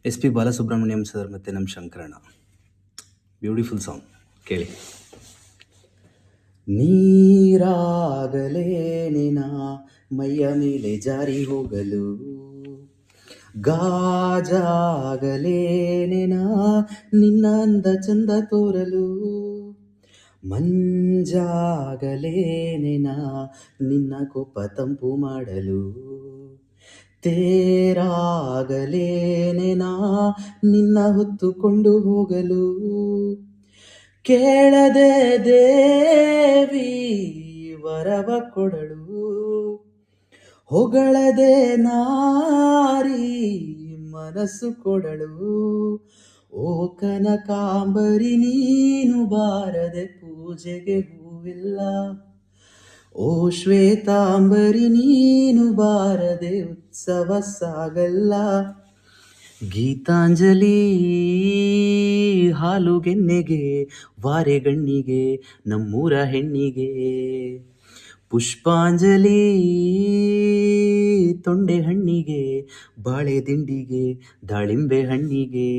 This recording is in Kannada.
ಎಸ್ ಪಿ ಬಾಲಸುಬ್ರಹ್ಮಣ್ಯಂ ಸರ್ ಮತ್ತು ನಮ್ಮ ಶಂಕರಣ್ಣ. ಬ್ಯೂಟಿಫುಲ್ ಸಾಂಗ್ ಕೇಳಿ. ನೀರಾಗಲೇನಿನ ಮೈಯ ಮೇಲೆ ಜಾರಿ ಹೋಗಲು, ಗಾಜಾಗಲೇನಿನ ನಿನ್ನ ಅಂದ ಚಂದ ತೋರಲು, ಮಂಜಾಗಲೇನಿನ ನಿನ್ನ ಕೋಪ ತಂಪು ಮಾಡಲು, ತೇರಾಗಲೇನೆನಾ ನಿನ್ನ ಹೊತ್ತುಕೊಂಡು ಹೋಗಲು, ಕೇಳದೆ ದೇವಿ ವರವ ಕೊಡಲು, ಹೊಗಳದೆ ನಾರಿ ಮನಸ್ಸು ಕೊಡಲು, ಓ ಕನಕಾಂಬರಿ ನೀನು ಬಾರದೆ ಪೂಜೆಗೆ ಹೂವಿಲ್ಲ, ಓ ಶ್ವೇತಾಂಬರಿ ನೀನು ಬಾರದೆ ಉತ್ಸವ ಸಾಗಲ್ಲ. ಗೀತಾಂಜಲಿ ಹಾಲುಗೆನ್ನೆಗೆ, ವಾರೆಗಣ್ಣಿಗೆ, ನಮ್ಮೂರ ಹೆಣ್ಣಿಗೆ, ಪುಷ್ಪಾಂಜಲಿ ತೊಂಡೆ ಹಣ್ಣಿಗೆ, ಬಾಳೆ ದಿಂಡಿಗೆ, ದಾಳಿಂಬೆ ಹಣ್ಣಿಗೆ.